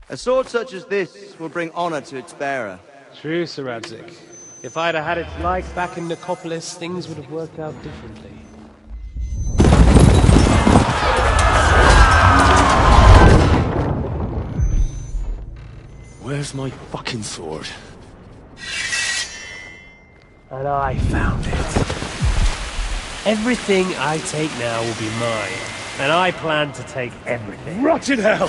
A sword such as this will bring honor to its bearer. True, Sir Radzik. If I'd have had its like back in Nicopolis, things would have worked out differently. Where's my fucking sword? And I found it. Everything I take now will be mine, and I plan to take everything. Rotten hell!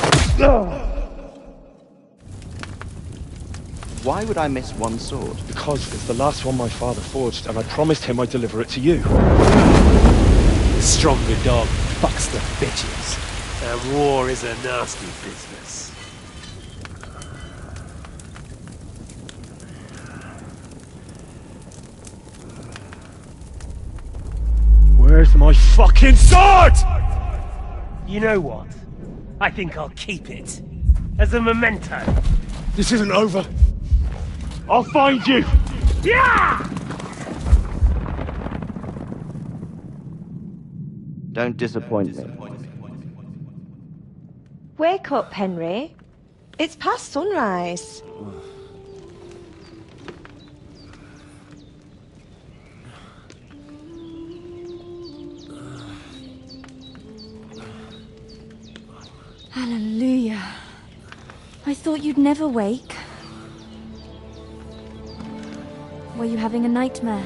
Why would I miss one sword? Because it's the last one my father forged, and I promised him I'd deliver it to you. The stronger dog fucks the bitches, and war is a nasty business. Where's my fucking sword?! You know what? I think I'll keep it. As a memento. This isn't over. I'll find you! Yeah! Don't disappoint me. Wake up, Henry. It's past sunrise. Hallelujah. I thought you'd never wake. Were you having a nightmare?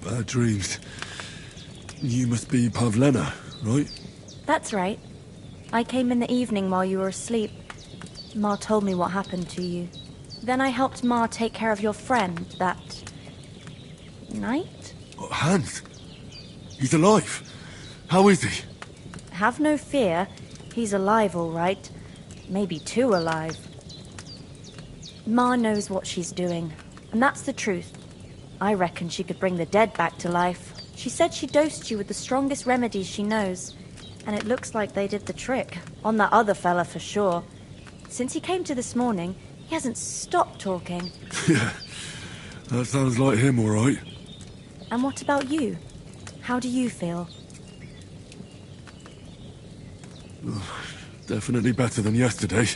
Bad dreams. You must be Pavlena, right? That's right. I came in the evening while you were asleep. Ma told me what happened to you. Then I helped Ma take care of your friend that night? Hans? He's alive. How is he? Have no fear. He's alive, all right. Maybe too alive. Ma knows what she's doing, and that's the truth. I reckon she could bring the dead back to life. She said she dosed you with the strongest remedies she knows, and it looks like they did the trick. On that other fella for sure. Since he came to this morning, he hasn't stopped talking. Yeah, that sounds like him, all right. And what about you? How do you feel? Definitely better than yesterday.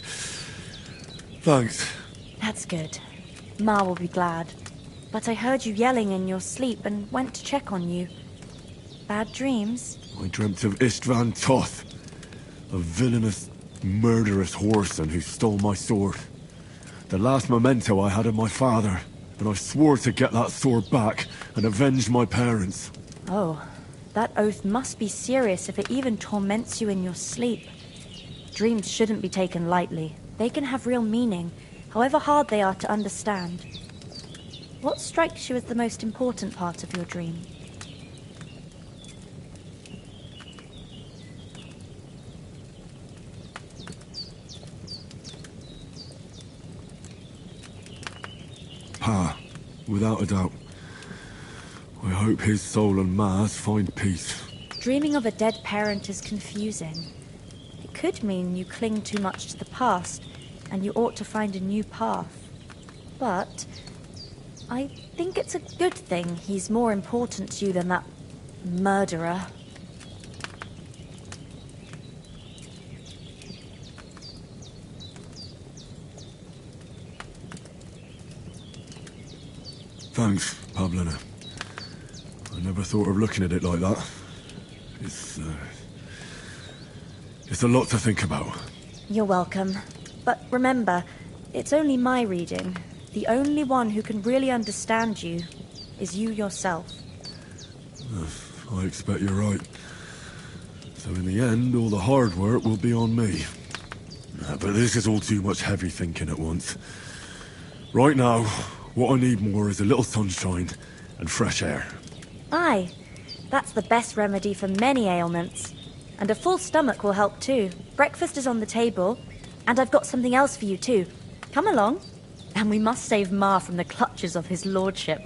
Thanks. That's good. Ma will be glad. But I heard you yelling in your sleep and went to check on you. Bad dreams? I dreamt of Istvan Toth, a villainous, murderous whoreson who stole my sword. The last memento I had of my father, and I swore to get that sword back and avenge my parents. Oh, that oath must be serious if it even torments you in your sleep. Dreams shouldn't be taken lightly. They can have real meaning, however hard they are to understand. What strikes you as the most important part of your dream? Pa, without a doubt. I hope his soul and Ma's find peace. Dreaming of a dead parent is confusing. It could mean you cling too much to the past, and you ought to find a new path. But I think it's a good thing he's more important to you than that murderer. Thanks, Pavlena. I never thought of looking at it like that. It's a lot to think about. You're welcome. But remember, it's only my reading. The only one who can really understand you is you yourself. I expect you're right. So in the end, all the hard work will be on me. But this is all too much heavy thinking at once. Right now, what I need more is a little sunshine and fresh air. Aye, that's the best remedy for many ailments. And a full stomach will help too. Breakfast is on the table, and I've got something else for you too. Come along, and we must save Ma from the clutches of his lordship.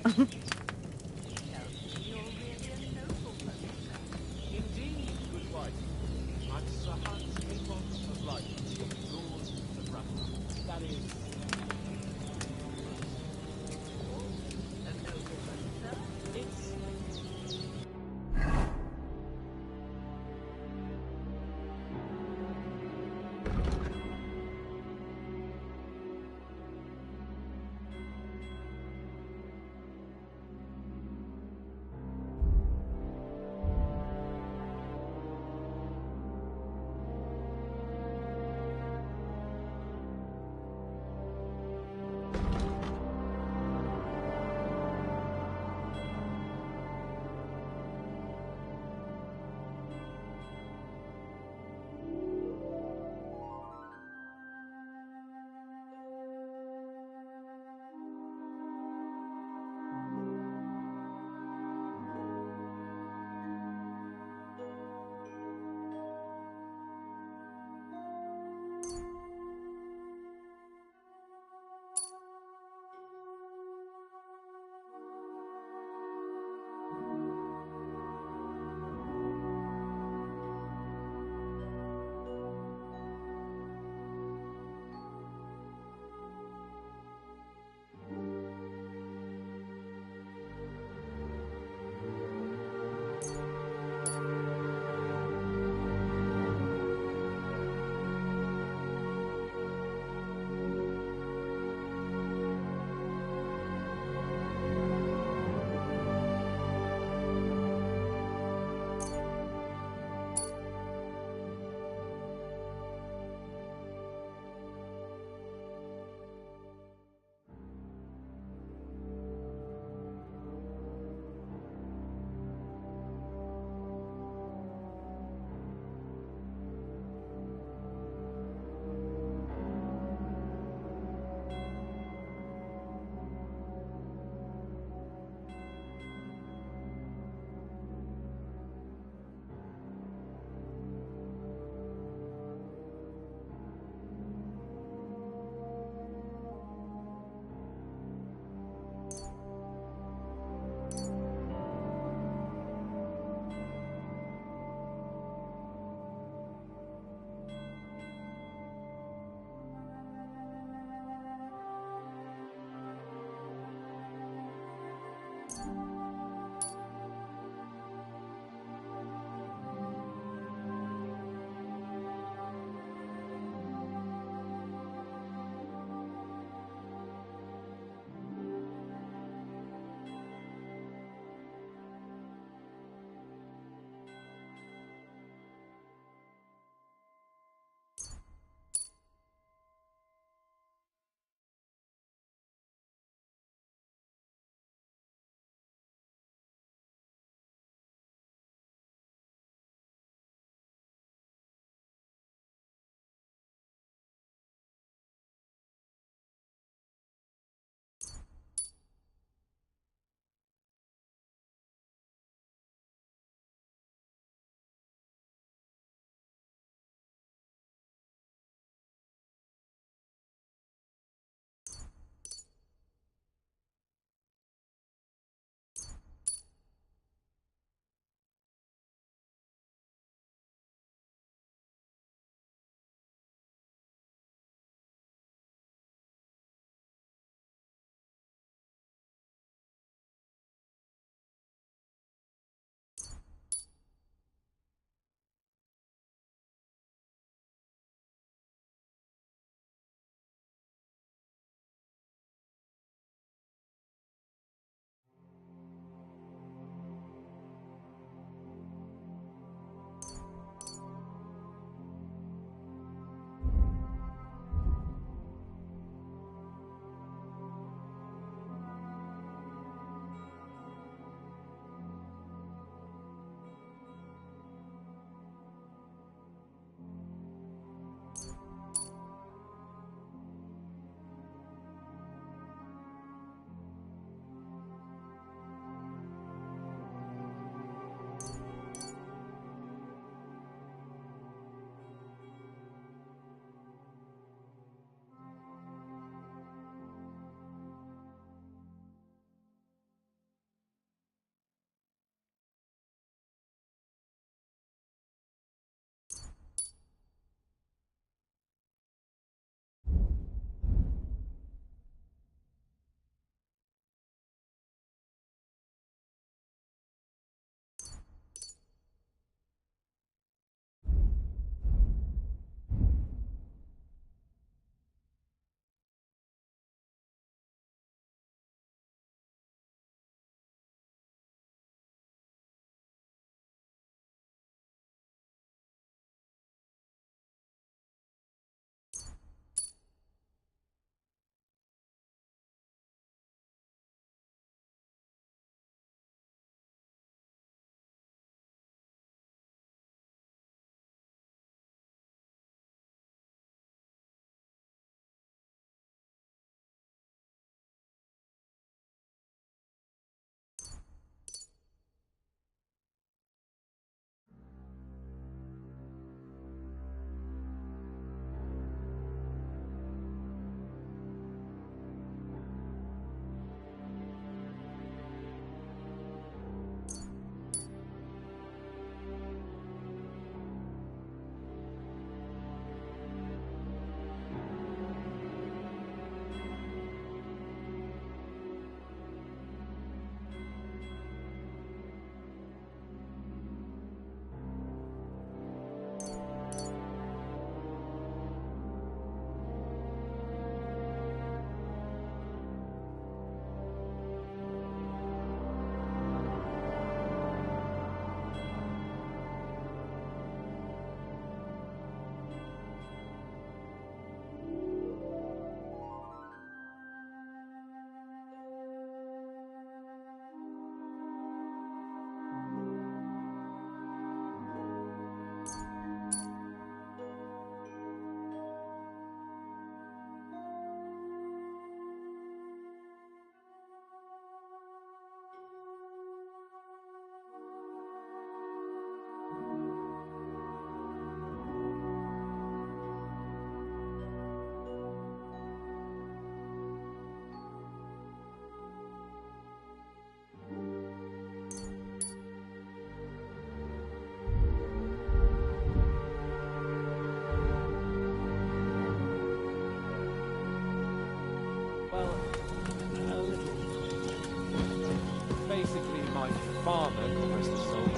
My father, God rest his soul,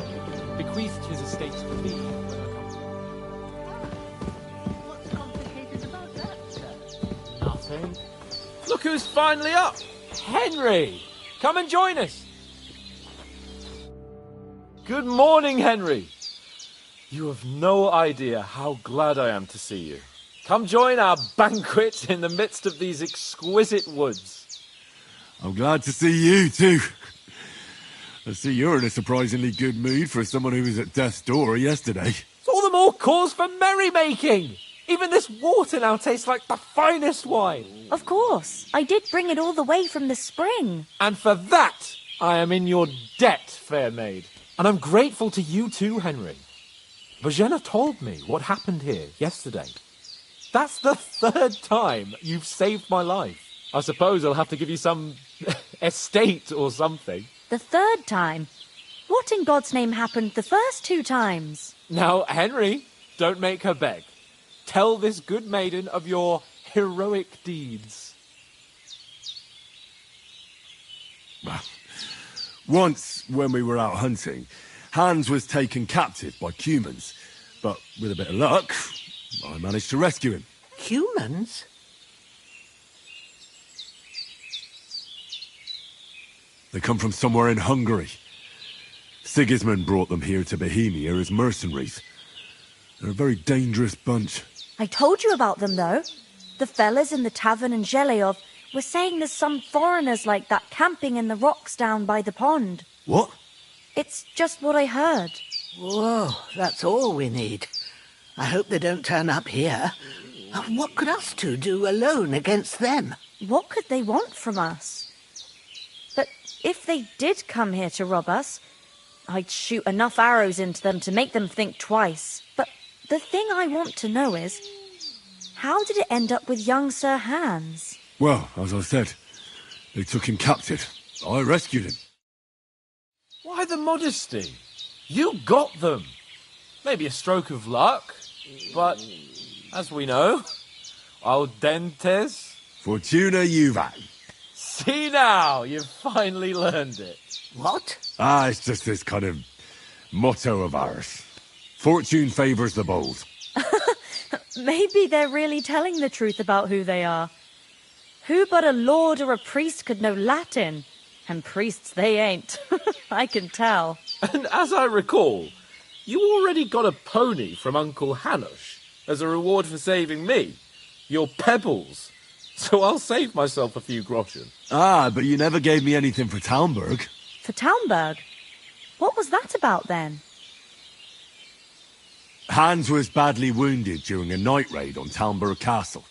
bequeathed his estates to me. What's complicated about that, sir? Nothing. Look who's finally up! Henry! Come and join us! Good morning, Henry! You have no idea how glad I am to see you. Come join our banquet in the midst of these exquisite woods. I'm glad to see you, too. I see you're in a surprisingly good mood for someone who was at death's door yesterday. It's all the more cause for merrymaking! Even this water now tastes like the finest wine. Of course. I did bring it all the way from the spring. And for that, I am in your debt, fair maid. And I'm grateful to you too, Henry. Virginia told me what happened here yesterday. That's the 3rd time you've saved my life. I suppose I'll have to give you some estate or something. The 3rd time? What in God's name happened the first 2 times? Now, Henry, don't make her beg. Tell this good maiden of your heroic deeds. Well, once, when we were out hunting, Hans was taken captive by humans. But with a bit of luck, I managed to rescue him. Humans? They come from somewhere in Hungary. Sigismund brought them here to Bohemia as mercenaries. They're a very dangerous bunch. I told you about them, though. The fellas in the tavern in Zheleov were saying there's some foreigners like that camping in the rocks down by the pond. What? It's just what I heard. Whoa, that's all we need. I hope they don't turn up here. What could us two do alone against them? What could they want from us? But if they did come here to rob us, I'd shoot enough arrows into them to make them think twice. But the thing I want to know is, how did it end up with young Sir Hans? Well, as I said, they took him captive. I rescued him. Why the modesty? You got them. Maybe a stroke of luck, but as we know, audentes. Fortuna juvat. See now, you've finally learned it. What? It's just this kind of motto of ours. Fortune favours the bold. Maybe they're really telling the truth about who they are. Who but a lord or a priest could know Latin? And priests they ain't. I can tell. And as I recall, you already got a pony from Uncle Hanush as a reward for saving me. Your pebbles. So I'll save myself a few groschen. But you never gave me anything for Talmberg. For Talmberg? What was that about then? Hans was badly wounded during a night raid on Talmberg Castle,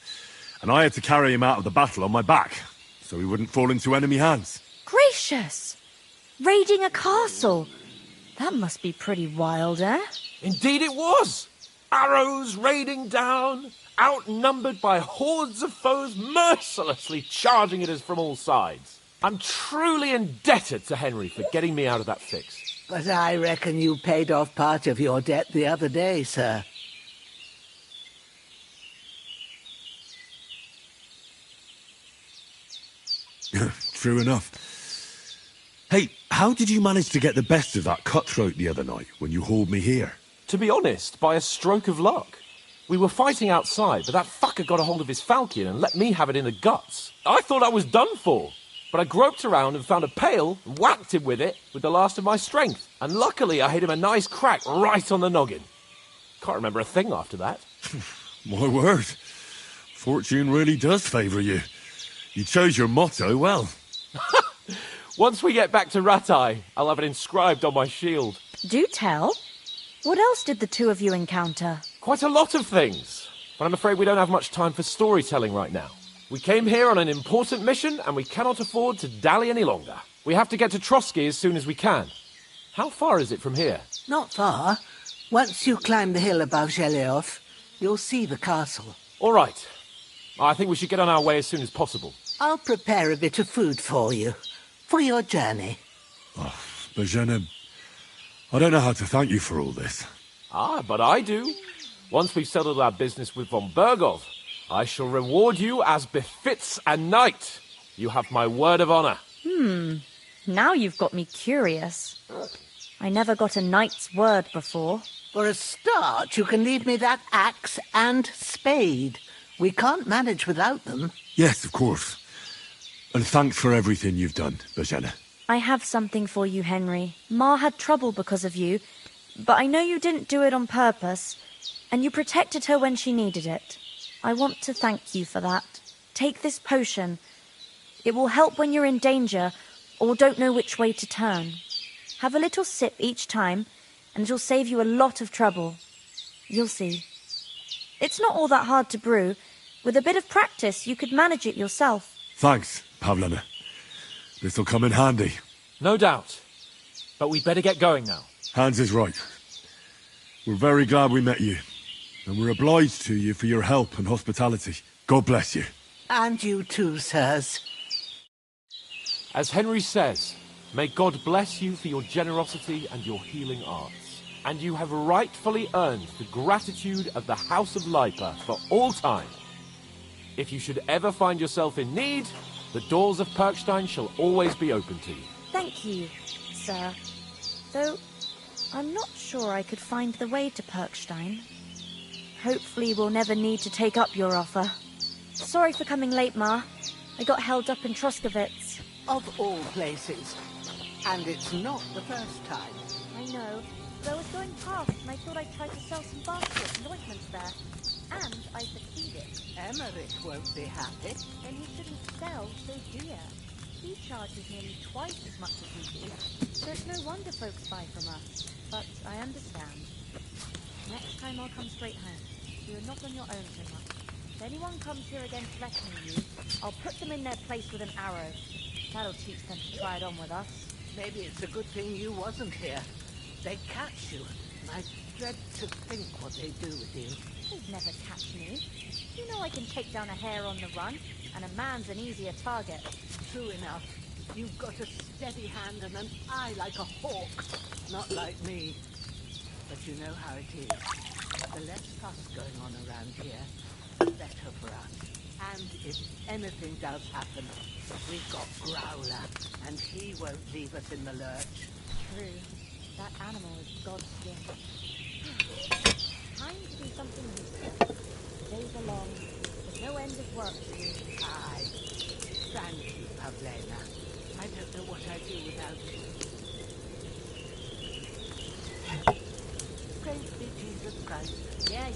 and I had to carry him out of the battle on my back, so he wouldn't fall into enemy hands. Gracious! Raiding a castle? That must be pretty wild, eh? Indeed it was! Arrows raining down, outnumbered by hordes of foes mercilessly charging at us from all sides. I'm truly indebted to Henry for getting me out of that fix. But I reckon you paid off part of your debt the other day, sir. True enough. Hey, how did you manage to get the best of that cutthroat the other night when you hauled me here? To be honest, by a stroke of luck. We were fighting outside, but that fucker got a hold of his falchion and let me have it in the guts. I thought I was done for. But I groped around and found a pail and whacked him with it with the last of my strength. And luckily I hit him a nice crack right on the noggin. Can't remember a thing after that. My word. Fortune really does favour you. You chose your motto well. Once we get back to Ratai, I'll have it inscribed on my shield. Do tell. What else did the two of you encounter? Quite a lot of things. But I'm afraid we don't have much time for storytelling right now. We came here on an important mission, and we cannot afford to dally any longer. We have to get to Trotsky as soon as we can. How far is it from here? Not far. Once you climb the hill above Zheleov, you'll see the castle. All right. I think we should get on our way as soon as possible. I'll prepare a bit of food for you, for your journey. Bajana, I don't know how to thank you for all this. But I do. Once we've settled our business with von Bergov, I shall reward you as befits a knight. You have my word of honor. Now you've got me curious. I never got a knight's word before. For a start, you can leave me that axe and spade. We can't manage without them. Yes, of course. And thanks for everything you've done, Bajana. I have something for you, Henry. Ma had trouble because of you, but I know you didn't do it on purpose, and you protected her when she needed it. I want to thank you for that. Take this potion. It will help when you're in danger or don't know which way to turn. Have a little sip each time, and it'll save you a lot of trouble. You'll see. It's not all that hard to brew. With a bit of practice, you could manage it yourself. Thanks, Pavlana. This'll come in handy. No doubt. But we'd better get going now. Hans is right. We're very glad we met you. And we're obliged to you for your help and hospitality. God bless you. And you too, sirs. As Henry says, may God bless you for your generosity and your healing arts. And you have rightfully earned the gratitude of the House of Lipa for all time. If you should ever find yourself in need, the doors of Perkstein shall always be open to you. Thank you, sir. Though, I'm not sure I could find the way to Perkstein. Hopefully we'll never need to take up your offer. Sorry for coming late, Ma. I got held up in Troskowitz. Of all places. And it's not the first time. I know. But I was going past and I thought I'd try to sell some baskets and ointments there. And I succeeded. Emmerich won't be happy. Then he shouldn't sell so dear. He charges nearly twice as much as we do, so it's no wonder folks buy from us. But I understand. Next time I'll come straight home. You're not on your own so much. If anyone comes here again threatening you, I'll put them in their place with an arrow. That'll teach them to try it on with us. Maybe it's a good thing you wasn't here. They'd catch you. I dread to think what they do with you. They'd never catch me. You know I can take down a hare on the run, and a man's an easier target. True enough. You've got a steady hand and an eye like a hawk. Not like me. But you know how it is. The less fuss going on around here, the better for us. And if anything does happen, we've got Growler, and he won't leave us in the lurch. True. That animal is God's gift. Time to do something useful. Days are long. There's no end of work to do. Aye. Thank you, Pavlena. I don't know what I'd do without you. Praise be Jesus Christ. Yeah.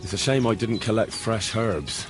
It's a shame I didn't collect fresh herbs.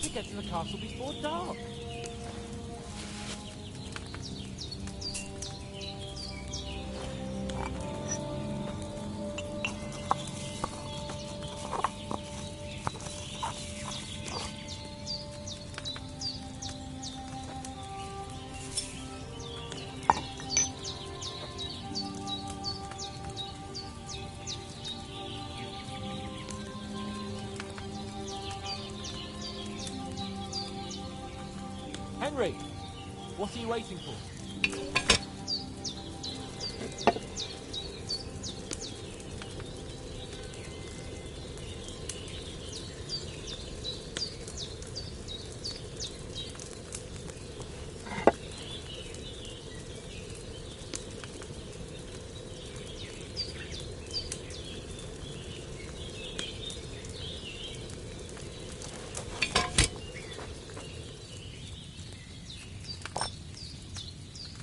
to get to the castle before dark. Henry, what are you waiting for?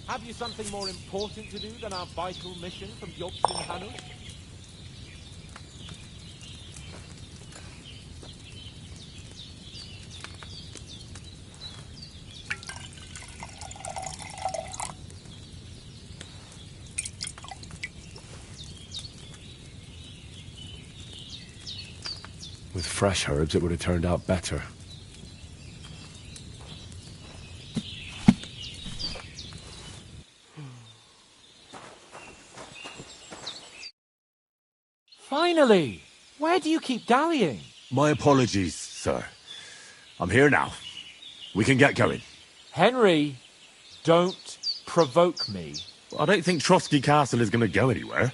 Have you something more important to do than our vital mission from Yobstin Hanus? With fresh herbs, it would have turned out better. Finally! Where do you keep dallying? My apologies, sir. I'm here now. We can get going. Henry, don't provoke me. I don't think Trotsky Castle is going to go anywhere.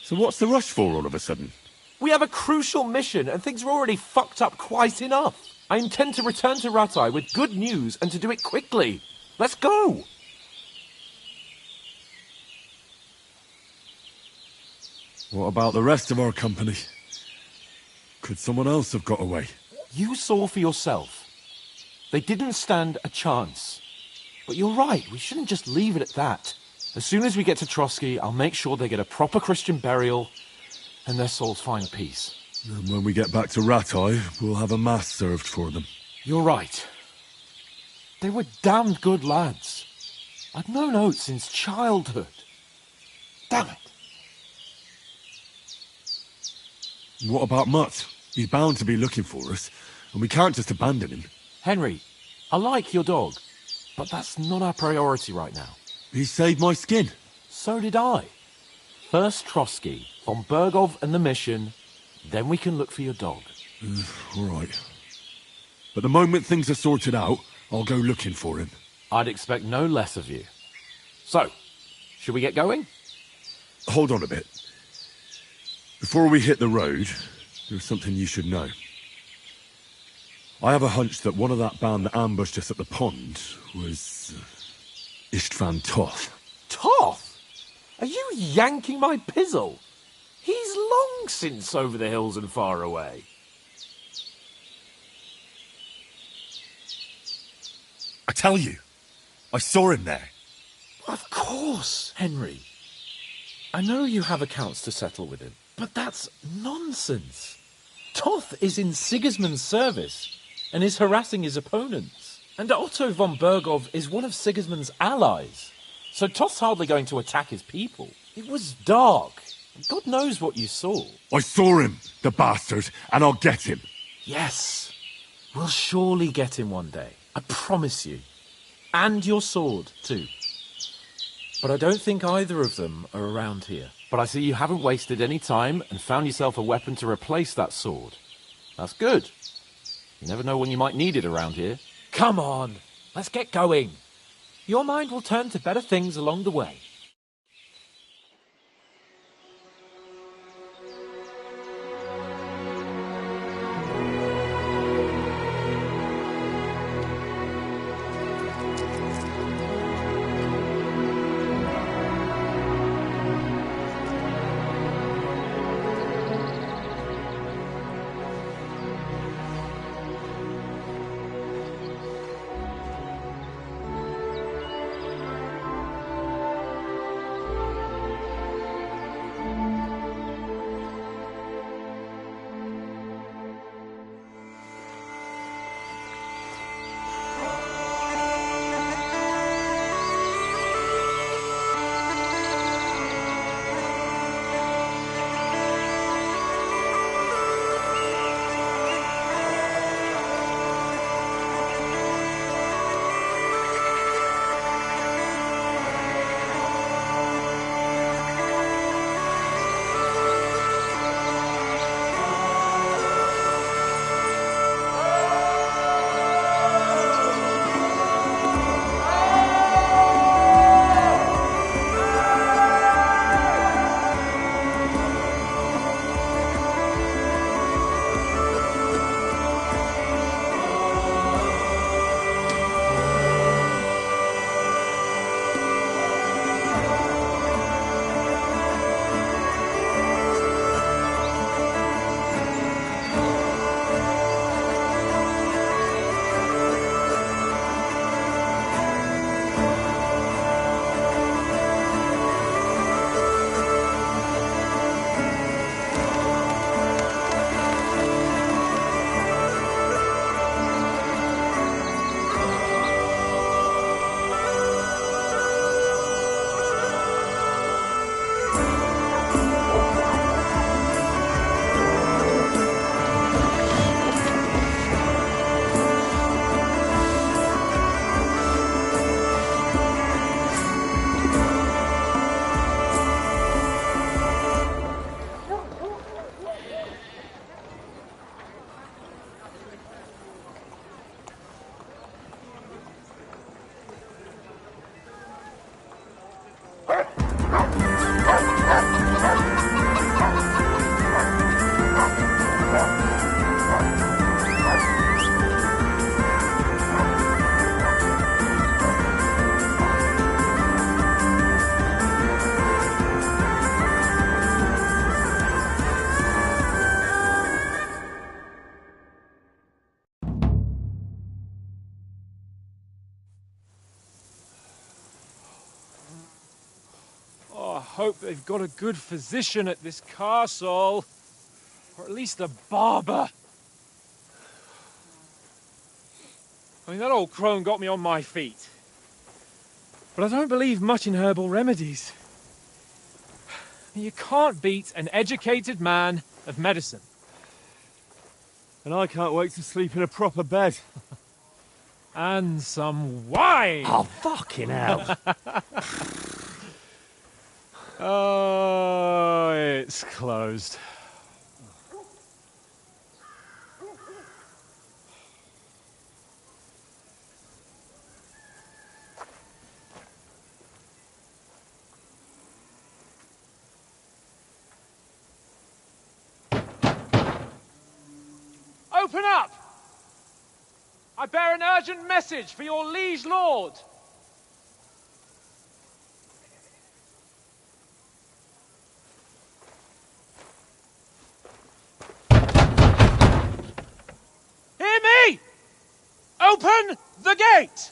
So what's the rush for all of a sudden? We have a crucial mission and things are already fucked up quite enough. I intend to return to Ratai with good news and to do it quickly. Let's go! What about the rest of our company? Could someone else have got away? You saw for yourself. They didn't stand a chance. But you're right, we shouldn't just leave it at that. As soon as we get to Trotsky, I'll make sure they get a proper Christian burial and their souls find peace. And when we get back to Ratai, we'll have a mass served for them. You're right. They were damned good lads. I've known Oates since childhood. Damn it. What about Mutt? He's bound to be looking for us, and we can't just abandon him. Henry, I like your dog, but that's not our priority right now. He saved my skin. So did I. First Trotsky, von Bergov and the mission, then we can look for your dog. All right. But the moment things are sorted out, I'll go looking for him. I'd expect no less of you. So, should we get going? Hold on a bit. Before we hit the road, there's something you should know. I have a hunch that one of that band that ambushed us at the pond was Istvan Toth. Toth? Are you yanking my pizzle? He's long since over the hills and far away. I tell you, I saw him there. Of course, Henry. I know you have accounts to settle with him, but that's nonsense. Toth is in Sigismund's service and is harassing his opponents. And Otto von Bergov is one of Sigismund's allies. So Toth's hardly going to attack his people. It was dark. God knows what you saw. I saw him, the bastard, and I'll get him. Yes. We'll surely get him one day. I promise you. And your sword, too. But I don't think either of them are around here. But I see you haven't wasted any time and found yourself a weapon to replace that sword. That's good. You never know when you might need it around here. Come on, let's get going. Your mind will turn to better things along the way. hope they've got a good physician at this castle. Or at least a barber. I mean, that old crone got me on my feet. But I don't believe much in herbal remedies. You can't beat an educated man of medicine. And I can't wait to sleep in a proper bed. And some wine! Oh, fucking hell. Oh, it's closed. Open up! I bear an urgent message for your liege lord. Hear me! Open the gate!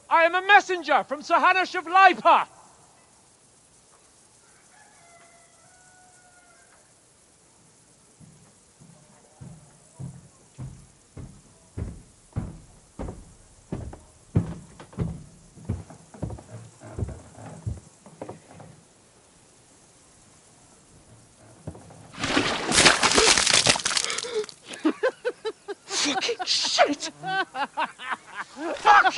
I am a messenger from Sir Hanush of Lipa. Shit! Fuck!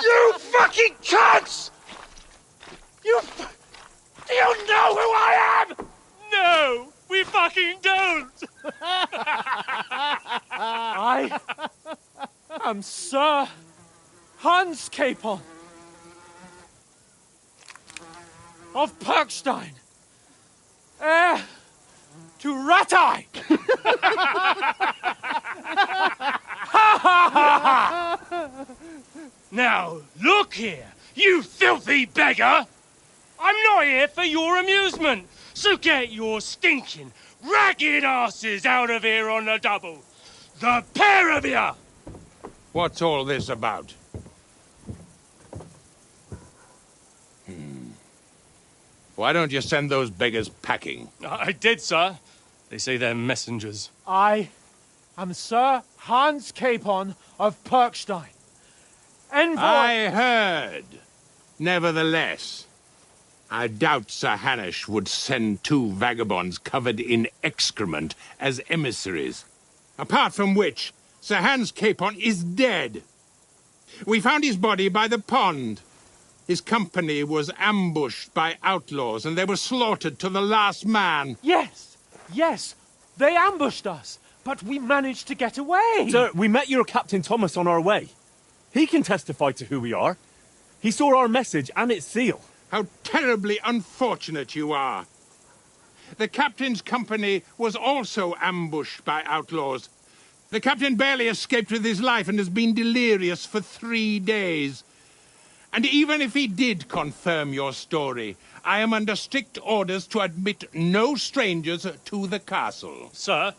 You fucking cunts! Do you know who I am? No, we fucking don't! I am Sir Hans Capon of Perkstein, heir to Ratai! Now, look here, you filthy beggar! I'm not here for your amusement, so get your stinking, ragged asses out of here on the double. The pair of you! What's all this about? Why don't you send those beggars packing? I did, sir. They say they're messengers. I am Sir Hans Capon of Perkstein. Envoy... I heard. Nevertheless, I doubt Sir Hanush would send two vagabonds covered in excrement as emissaries. Apart from which, Sir Hans Capon is dead. We found his body by the pond. His company was ambushed by outlaws, and they were slaughtered to the last man. Yes, yes, they ambushed us, but we managed to get away. Sir, we met your Captain Thomas on our way. He can testify to who we are. He saw our message and its seal. How terribly unfortunate you are. The captain's company was also ambushed by outlaws. The captain barely escaped with his life and has been delirious for 3 days. And even if he did confirm your story, I am under strict orders to admit no strangers to the castle. Sir,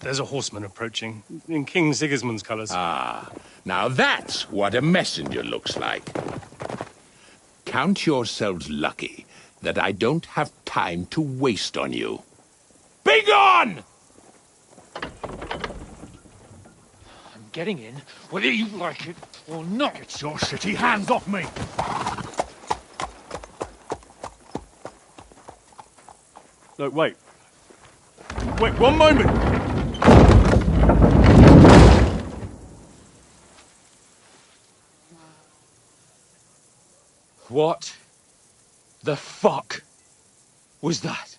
there's a horseman approaching, in King Sigismund's colours. Ah, now that's what a messenger looks like. Count yourselves lucky that I don't have time to waste on you. Be gone! I'm getting in, whether you like it or not. Get your shitty hands off me! Look, wait. Wait, one moment! What the fuck was that?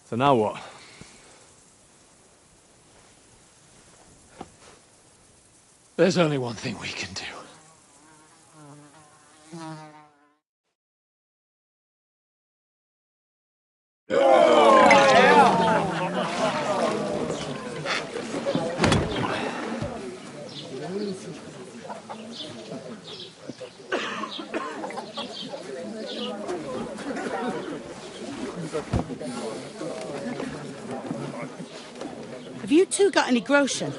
So now what? There's only one thing we can do. Have you two got any groschen?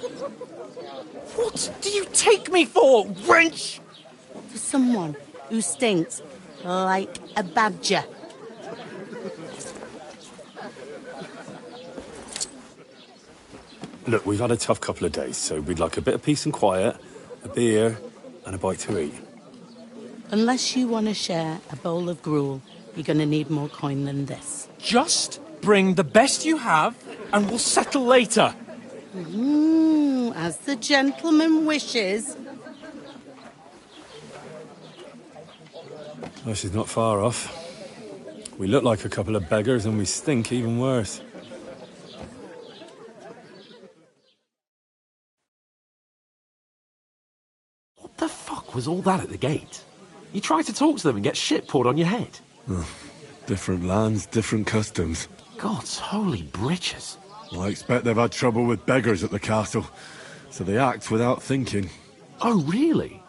What do you take me for, wench? For someone who stinks like a badger. Look, we've had a tough couple of days, so we'd like a bit of peace and quiet, a beer, and a bite to eat. Unless you want to share a bowl of gruel, you're going to need more coin than this. Just bring the best you have, and we'll settle later. As the gentleman wishes. Oh, she's not far off. We look like a couple of beggars, and we stink even worse. What the fuck was all that at the gate? You try to talk to them and get shit poured on your head. Oh, different lands, different customs. God's holy britches. I expect they've had trouble with beggars at the castle, so they act without thinking. Oh, really?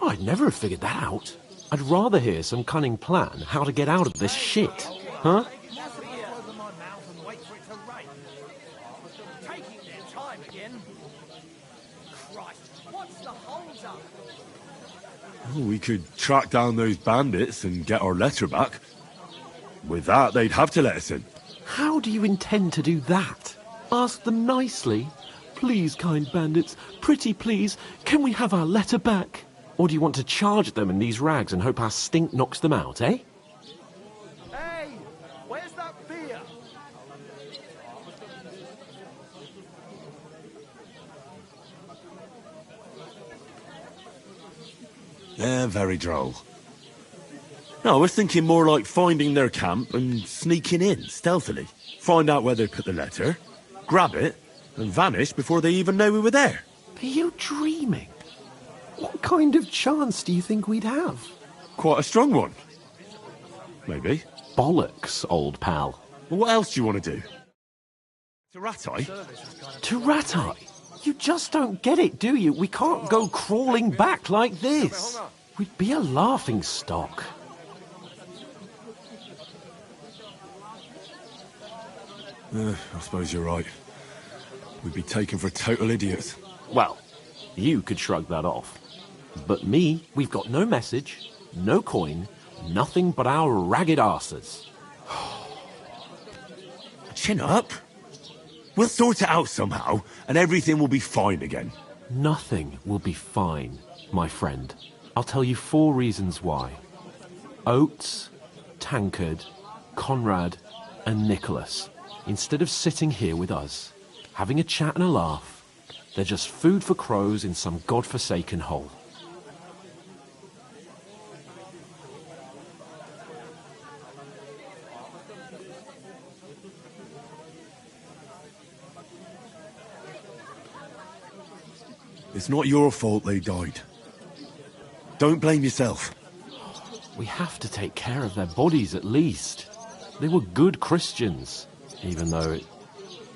I'd never have figured that out. I'd rather hear some cunning plan how to get out of this shit. Huh? Oh, we could track down those bandits and get our letter back. With that, they'd have to let us in. How do you intend to do that? Ask them nicely. Please, kind bandits, pretty please, can we have our letter back? Or do you want to charge them in these rags and hope our stink knocks them out, eh? Hey, where's that beer? They're very droll. No, I was thinking more like finding their camp and sneaking in, stealthily. Find out where they put the letter, grab it, and vanish before they even know we were there. Are you dreaming? What kind of chance do you think we'd have? Quite a strong one. Maybe. Bollocks, old pal. Well, what else do you want to do? To Ratai? To Ratai? You just don't get it, do you? We can't go crawling back like this. We'd be a laughing stock. I suppose you're right. We'd be taken for total idiots. Well, you could shrug that off. But me, we've got no message, no coin, nothing but our ragged arses. Chin up. We'll sort it out somehow, and everything will be fine again. Nothing will be fine, my friend. I'll tell you 4 reasons why. Oates, Tankard, Conrad, and Nicholas, instead of sitting here with us, having a chat and a laugh, they're just food for crows in some godforsaken hole. It's not your fault they died. Don't blame yourself. We have to take care of their bodies at least. They were good Christians, even though it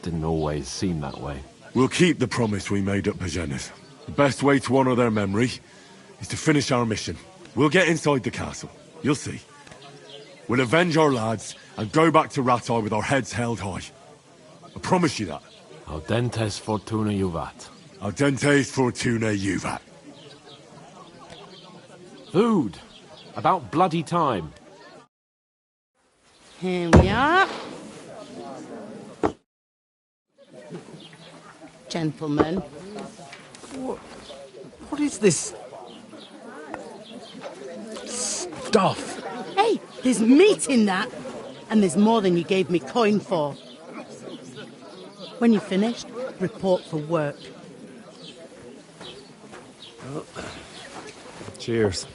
didn't always seem that way. We'll keep the promise we made at Pagenas. The best way to honour their memory is to finish our mission. We'll get inside the castle. You'll see. We'll avenge our lads and go back to Ratai with our heads held high. I promise you that. Audentes fortuna juvat. Audentes fortuna juvat. Food. About bloody time. Here we are. Gentlemen. What is this stuff? Hey, there's meat in that. And there's more than you gave me coin for. When you're finished, report for work. Cheers.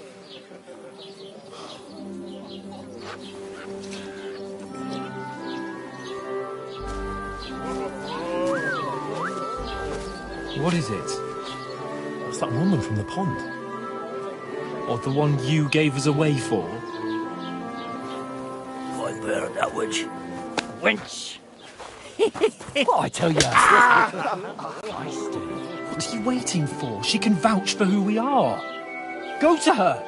What is it? It's that woman from the pond. Or the one you gave us away for? Quite bear that witch. Wench! What I tell you? What are you waiting for? She can vouch for who we are. Go to her.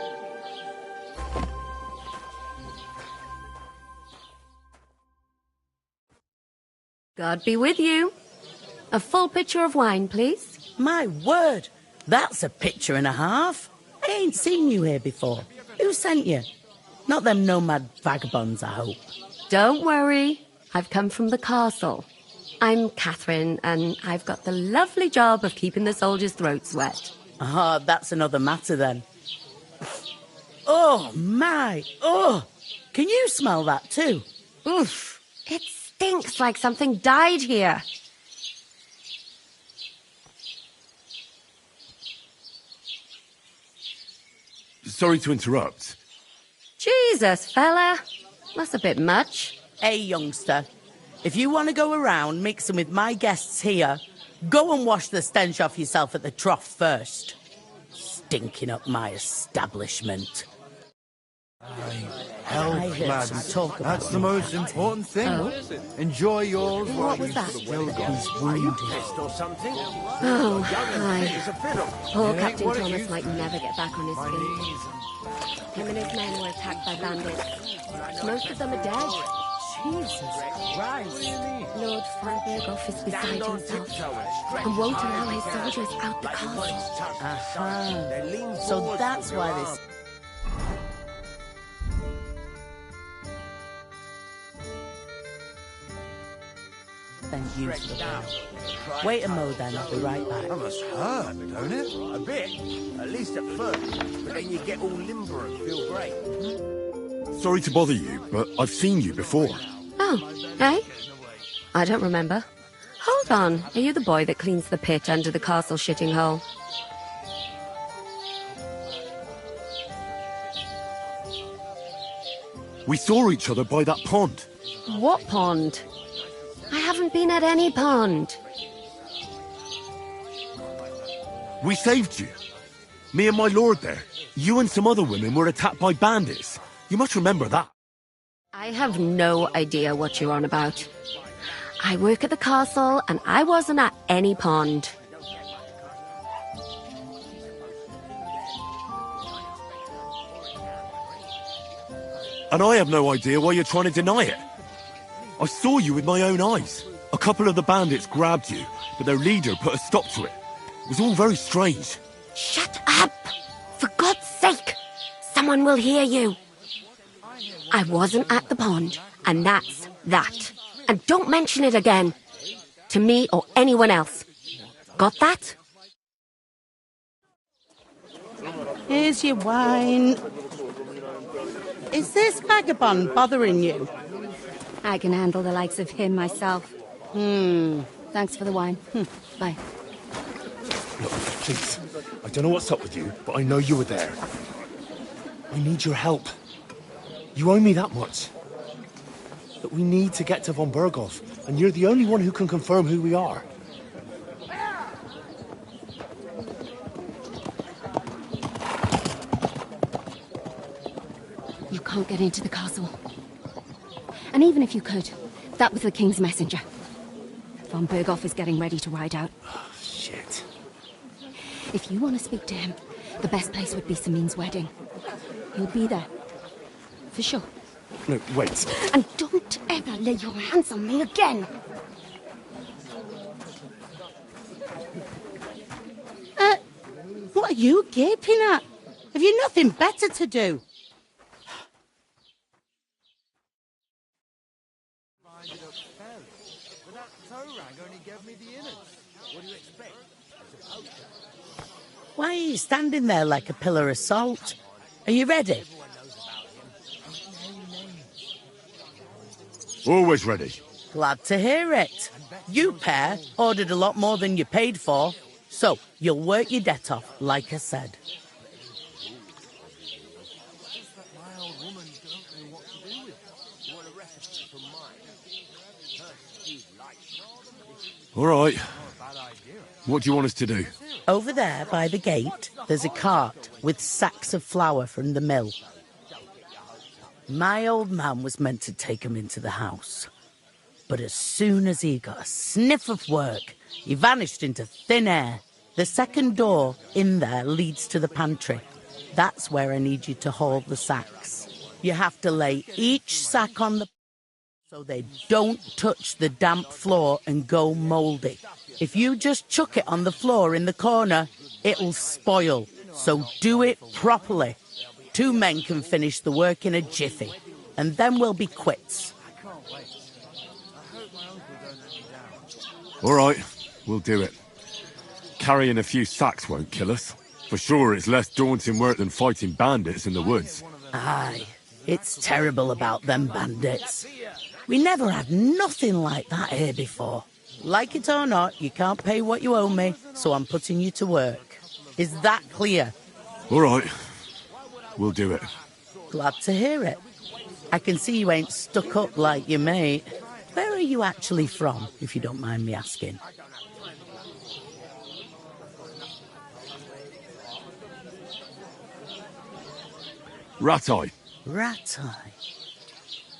God be with you. A full pitcher of wine, please. My word, that's a pitcher and a half. I ain't seen you here before. Who sent you? Not them nomad vagabonds, I hope. Don't worry. I've come from the castle. I'm Catherine, and I've got the lovely job of keeping the soldiers' throats wet. Ah, that's another matter then. Oh, my. Oh, can you smell that too? Oof. It stinks like something died here. Sorry to interrupt. Jesus, fella. That's a bit much. Hey, youngster. If you want to go around mixing with my guests here, go and wash the stench off yourself at the trough first. Stinking up my establishment. Health, lads. That's the most important thing. Oh? Enjoy yours while What was you that? still got. Are you pissed or something? Oh, hi. Poor Captain what are Thomas you- might never get back on his feet. Him and his men were attacked by bandits. Most of them are dead. Jesus Christ. Lord Van Berghoff is beside himself and won't allow his soldiers out the castle. Aha. So that's why this... Then use the bell. Wait a mo then, I'll be right back. That must hurt, don't it? A bit. At least at first. But then you get all limber and feel great. Sorry to bother you, but I've seen you before. Oh, hey? I don't remember. Hold on. Are you the boy that cleans the pit under the castle shitting hole? We saw each other by that pond. What pond? I haven't been at any pond. We saved you. Me and my lord there. You and some other women were attacked by bandits. You must remember that. I have no idea what you're on about. I work at the castle, and I wasn't at any pond. And I have no idea why you're trying to deny it. I saw you with my own eyes. A couple of the bandits grabbed you, but their leader put a stop to it. It was all very strange. Shut up! For God's sake! Someone will hear you. I wasn't at the pond, and that's that. And don't mention it again. To me or anyone else. Got that? Here's your wine. Is this vagabond bothering you? I can handle the likes of him myself. Thanks for the wine. Bye. Look, please. I don't know what's up with you, but I know you were there. I need your help. You owe me that much. But we need to get to von Berghoff, and you're the only one who can confirm who we are. You can't get into the castle. And even if you could, that was the king's messenger. Von Berghoff is getting ready to ride out. Oh, shit. If you want to speak to him, the best place would be Samin's wedding. He'll be there. For sure. No, wait. And don't ever lay your hands on me again! What are you gaping at? Have you nothing better to do? Why are you standing there like a pillar of salt? Are you ready? Always ready. Glad to hear it. You pair ordered a lot more than you paid for, so you'll work your debt off, like I said. All right. What do you want us to do? Over there by the gate, there's a cart with sacks of flour from the mill. My old man was meant to take 'em into the house. But as soon as he got a sniff of work, he vanished into thin air. The second door in there leads to the pantry. That's where I need you to haul the sacks. You have to lay each sack on the... so they don't touch the damp floor and go mouldy. If you just chuck it on the floor in the corner, it'll spoil. So do it properly. 2 men can finish the work in a jiffy, and then we'll be quits. All right, we'll do it. Carrying a few sacks won't kill us. For sure, it's less daunting work than fighting bandits in the woods. Aye, it's terrible about them bandits. We never had nothing like that here before. Like it or not, you can't pay what you owe me, so I'm putting you to work. Is that clear? All right, we'll do it. Glad to hear it. I can see you ain't stuck up like your mate. Where are you actually from, if you don't mind me asking? Rat-eye. Rat-eye.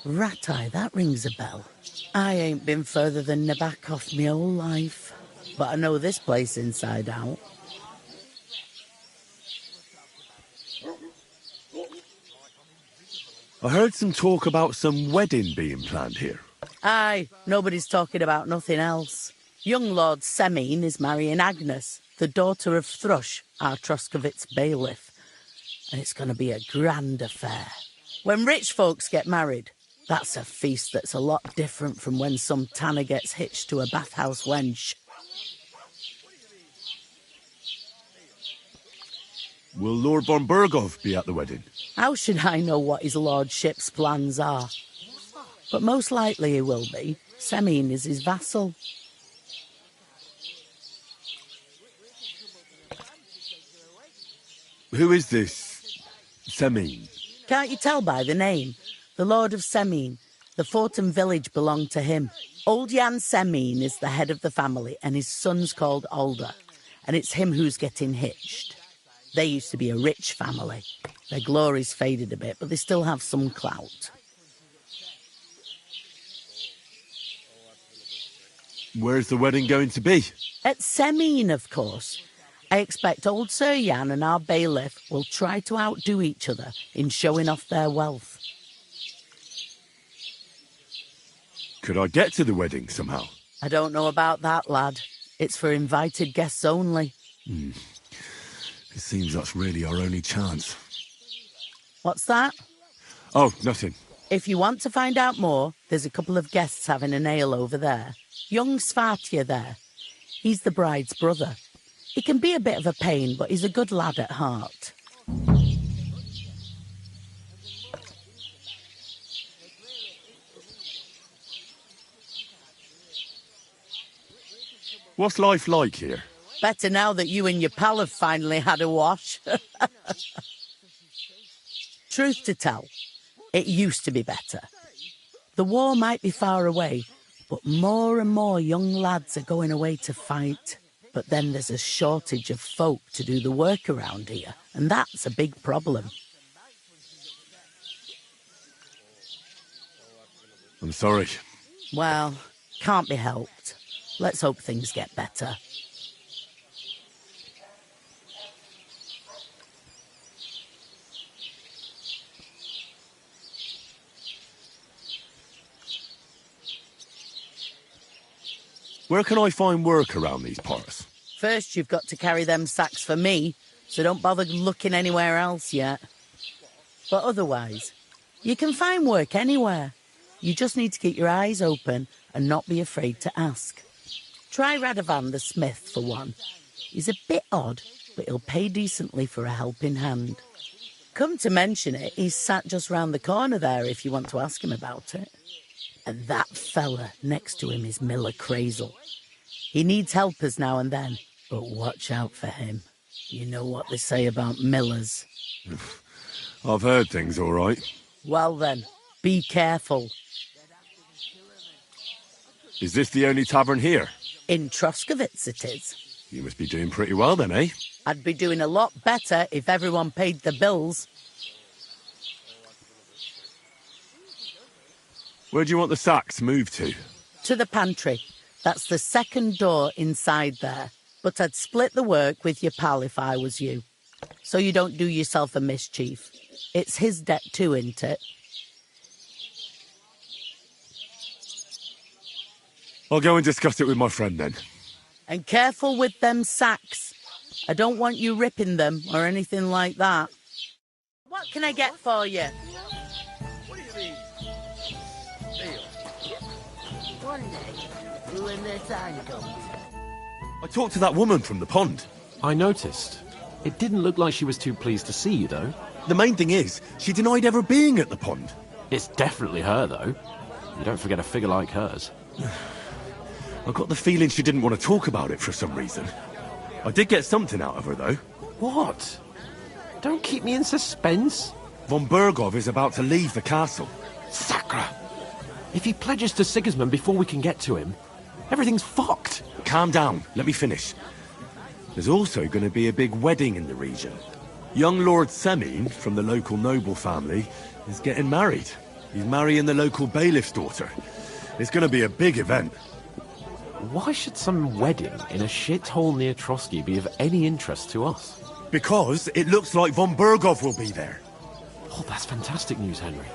Rat-eye, that rings a bell. I ain't been further than Nabakov my whole life, but I know this place inside out. I heard some talk about some wedding being planned here. Aye, nobody's talking about nothing else. Young Lord Semine is marrying Agnes, the daughter of Thrush, our Troskovitz bailiff. And it's going to be a grand affair. When rich folks get married, that's a feast that's a lot different from when some tanner gets hitched to a bathhouse wench. Will Lord von Burgov be at the wedding? How should I know what his lordship's plans are? But most likely he will be. Semine is his vassal. Who is this Semine? Can't you tell by the name? The Lord of Semine. The fort and village belong to him. Old Jan Semine is the head of the family, and his son's called Alder. And it's him who's getting hitched. They used to be a rich family. Their glory's faded a bit, but they still have some clout. Where's the wedding going to be? At Semine, of course. I expect old Sir Jan and our bailiff will try to outdo each other in showing off their wealth. Could I get to the wedding somehow? I don't know about that, lad. It's for invited guests only. It seems that's really our only chance. What's that? Oh, nothing. If you want to find out more, there's a couple of guests having an ale over there. Young Svartje there. He's the bride's brother. He can be a bit of a pain, but he's a good lad at heart. What's life like here? Better now that you and your pal have finally had a wash. Truth to tell, it used to be better. The war might be far away, but more and more young lads are going away to fight. But then there's a shortage of folk to do the work around here, and that's a big problem. I'm sorry. Well, can't be helped. Let's hope things get better. Where can I find work around these parts? First, you've got to carry them sacks for me, so don't bother looking anywhere else yet. But otherwise, you can find work anywhere. You just need to keep your eyes open and not be afraid to ask. Try Radovan the smith for one. He's a bit odd, but he'll pay decently for a helping hand. Come to mention it, he's sat just round the corner there if you want to ask him about it. And that fella next to him is Miller Crazel. He needs helpers now and then, but watch out for him. You know what they say about Millers. I've heard things all right. Well then, be careful. Is this the only tavern here? In Troskovitz it is. You must be doing pretty well then, eh? I'd be doing a lot better if everyone paid the bills. Where do you want the sacks moved to? To the pantry. That's the second door inside there. But I'd split the work with your pal if I was you. So you don't do yourself a mischief. It's his debt too, isn't it? I'll go and discuss it with my friend then. And careful with them sacks. I don't want you ripping them or anything like that. What can I get for you? What do you mean? Deal. One day, you and the time comes. I talked to that woman from the pond. I noticed. It didn't look like she was too pleased to see you, though. The main thing is, she denied ever being at the pond. It's definitely her, though. You don't forget a figure like hers. I got the feeling she didn't want to talk about it for some reason. I did get something out of her, though. What? Don't keep me in suspense. Von Bergov is about to leave the castle. Sacre! If he pledges to Sigismund before we can get to him, everything's fucked. Calm down. Let me finish. There's also going to be a big wedding in the region. Young Lord Semin, from the local noble family, is getting married. He's marrying the local bailiff's daughter. It's going to be a big event. Why should some wedding in a shithole near Trotsky be of any interest to us? Because it looks like Von Bergov will be there. Oh, that's fantastic news, Henry.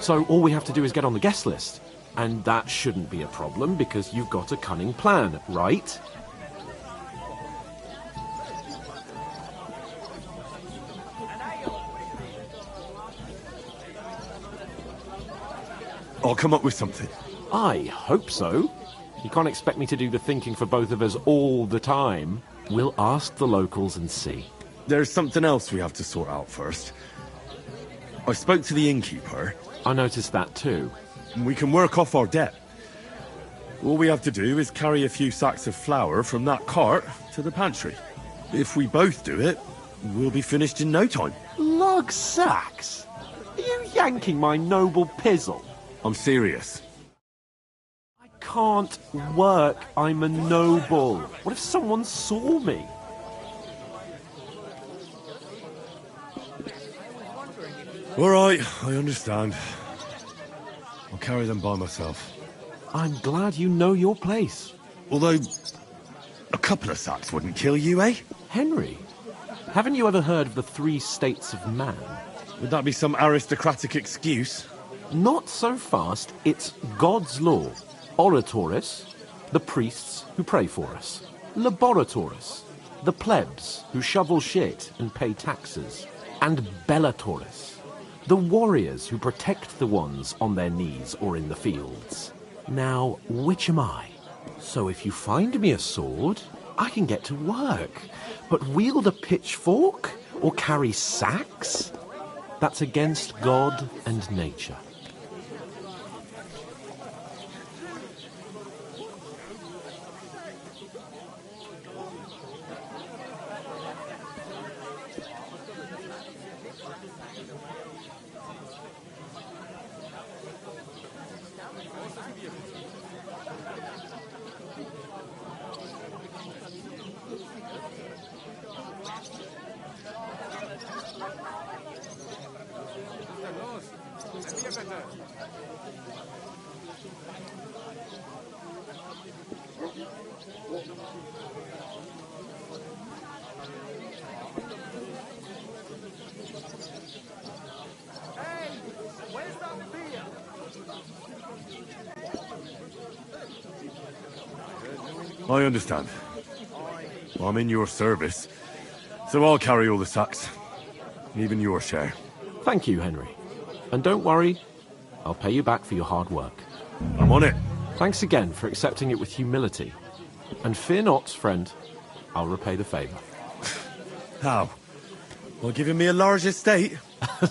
So all we have to do is get on the guest list. And that shouldn't be a problem because you've got a cunning plan, right? I'll come up with something. I hope so. You can't expect me to do the thinking for both of us all the time. We'll ask the locals and see. There's something else we have to sort out first. I spoke to the innkeeper. I noticed that too. We can work off our debt. All we have to do is carry a few sacks of flour from that cart to the pantry. If we both do it, we'll be finished in no time. Lug sacks? Are you yanking my noble pizzle? I'm serious. I can't work. I'm a noble. What if someone saw me? All right, I understand. I'll carry them by myself. I'm glad you know your place. Although, a couple of sacks wouldn't kill you, eh? Henry, haven't you ever heard of the 3 states of man? Would that be some aristocratic excuse? Not so fast. It's God's law. Oratoris, the priests who pray for us. Laboratoris, the plebs who shovel shit and pay taxes. And Bellatoris, the warriors who protect the ones on their knees or in the fields. Now, which am I? So if you find me a sword, I can get to work. But wield a pitchfork or carry sacks? That's against God and nature. I understand. I'm in your service, so I'll carry all the sacks. Even your share. Thank you, Henry. And don't worry, I'll pay you back for your hard work. I'm on it. Thanks again for accepting it with humility. And fear not, friend, I'll repay the favour. How? By giving me a large estate?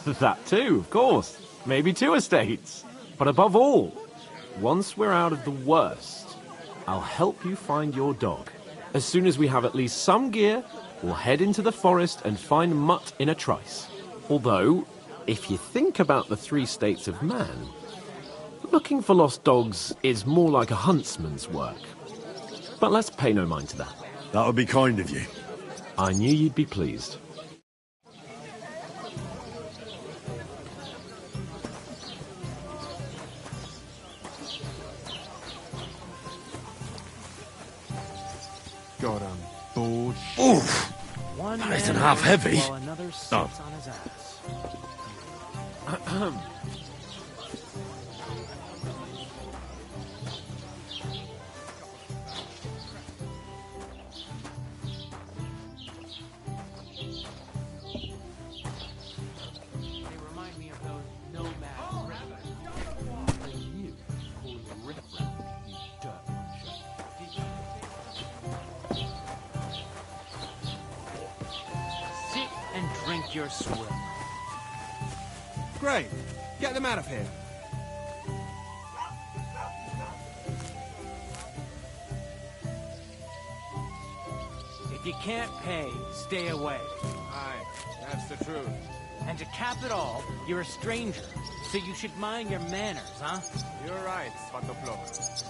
That too, of course. Maybe 2 estates. But above all, once we're out of the worst, I'll help you find your dog. As soon as we have at least some gear, we'll head into the forest and find Mutt in a trice. Although, if you think about the 3 states of man, looking for lost dogs is more like a huntsman's work. But let's pay no mind to that. That would be kind of you. I knew you'd be pleased. God, I'm bored. Oof! That isn't half heavy. Oh. sink your swim. Great. Get them out of here. If you can't pay, stay away. Aye, that's the truth. And to cap it all, you're a stranger, so you should mind your manners, huh? You're right, Svatopluk.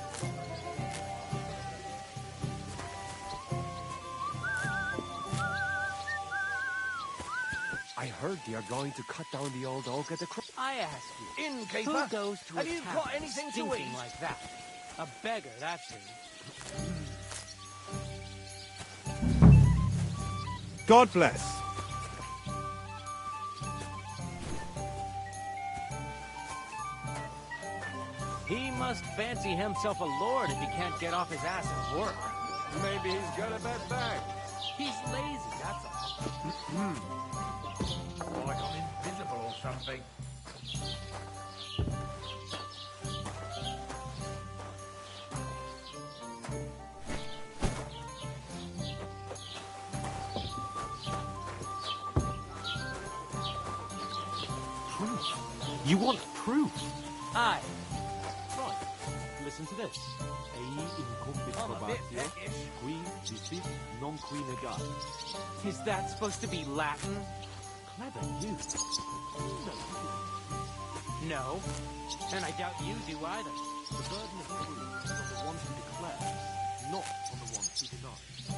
I heard they are going to cut down the old oak at the I ask you, Innkeeper, who goes to have a you town got anything to stinking eat? like that? A beggar, that's who. God bless. He must fancy himself a lord if he can't get off his ass and work. Maybe he's got a bad bag. He's lazy, that's all. Like I'm invisible or something. Proof? You want proof? Aye. Right. Listen to this. Is that supposed to be Latin? Clever you. No. And I doubt you do either. The burden of proof is on the one who declares, not on the one who denies.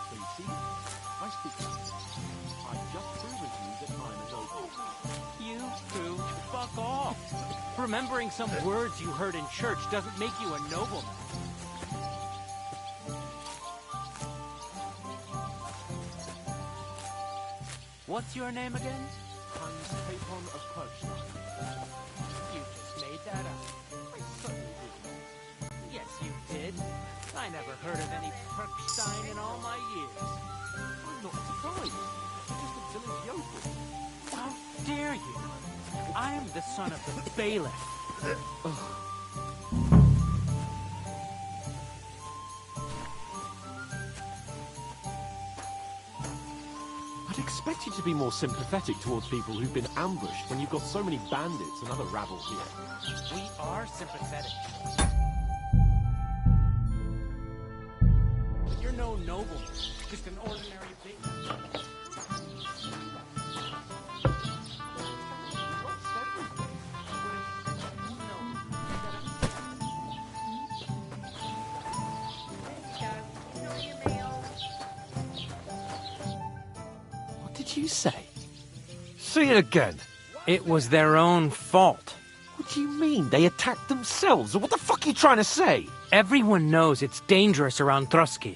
So you see, I speak to you. I've just proven to you that I'm a noble. You two, fuck off. Remembering some words you heard in church doesn't make you a nobleman. What's your name again? Hans Capon of Perchstein. You just made that up. I certainly did. Yes, you did. I never heard of any Perchstein in all my years. I'm not surprised. You're just a village yokel. How dare you? I am the son of the bailiff. I'd expect you to be more sympathetic towards people who've been ambushed when you've got so many bandits and other rabble here. We are sympathetic. But you're no nobleman, just an ordinary bailiff. What did you say? Say it again. It was their own fault. What do you mean? They attacked themselves? Or what the fuck are you trying to say? Everyone knows it's dangerous around Trusky.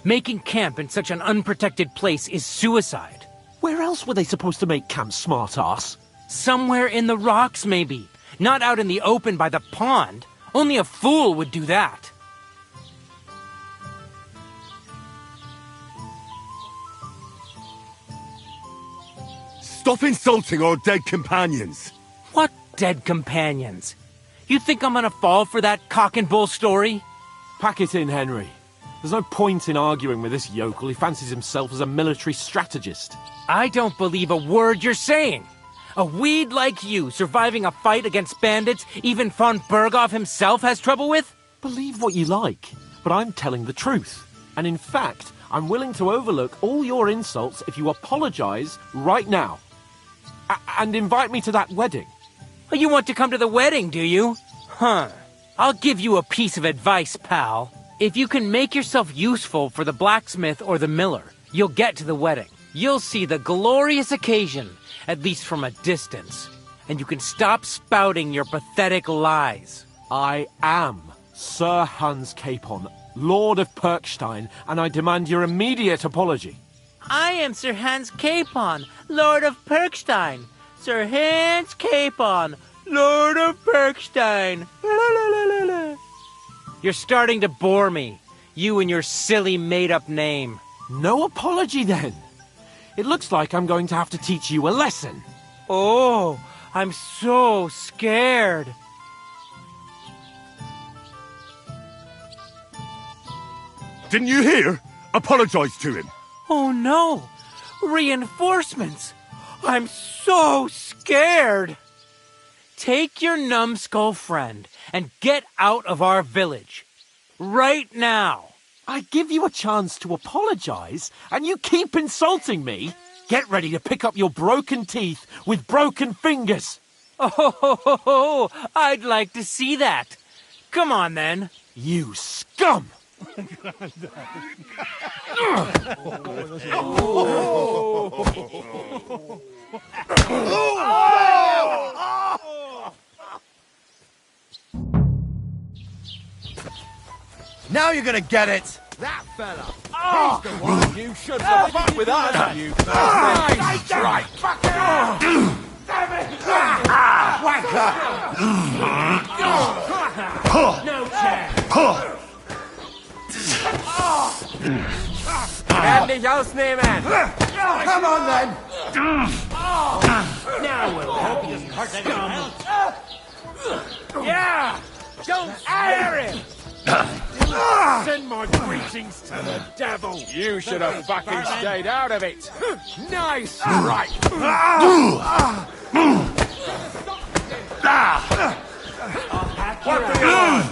Making camp in such an unprotected place is suicide. Where else were they supposed to make camp, smart-ass? Somewhere in the rocks, maybe. Not out in the open by the pond. Only a fool would do that. Stop insulting our dead companions! What dead companions? You think I'm gonna fall for that cock and bull story? Pack it in, Henry. There's no point in arguing with this yokel. He fancies himself as a military strategist. I don't believe a word you're saying. A weed like you surviving a fight against bandits even von Berghoff himself has trouble with? Believe what you like, but I'm telling the truth. And in fact, I'm willing to overlook all your insults if you apologize right now. And invite me to that wedding. You want to come to the wedding, do you? Huh. I'll give you a piece of advice, pal. If you can make yourself useful for the blacksmith or the miller, you'll get to the wedding. You'll see the glorious occasion, at least from a distance. And you can stop spouting your pathetic lies. I am Sir Hans Capon, Lord of Perkstein, and I demand your immediate apology. I am Sir Hans Capon, Lord of Perkstein. Sir Hans Capon, Lord of Perkstein. You're starting to bore me. You and your silly made-up name. No apology, then. It looks like I'm going to have to teach you a lesson. Oh, I'm so scared. Didn't you hear? Apologize to him. Oh no! Reinforcements! I'm so scared. Take your numbskull friend and get out of our village. Right now. I give you a chance to apologize, and you keep insulting me. Get ready to pick up your broken teeth with broken fingers. Oh, I'd like to see that. Come on, then. You scum! Now you're gonna get it! That fella! He's the one you should have fucked with us, you right! Fuck it! Damn it! Wanker! No chance! Werd nicht ausnehmen! Come on then! Now we'll help you, scum! Yeah! Don't scare him! Send my greetings to the devil! You should have fucking stayed out of it! Nice! Right! What do you want?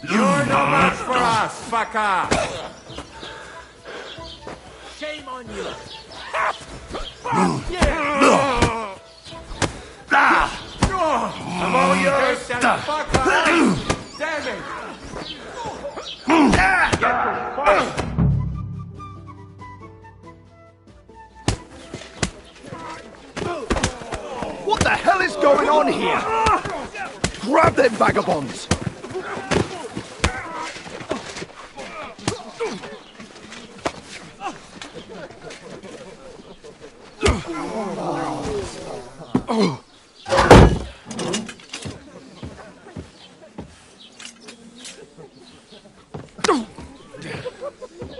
You're no match for us, fucker! Shame on you! I'm all yours, fucker! Damn it! What the hell is going on here? Grab them vagabonds!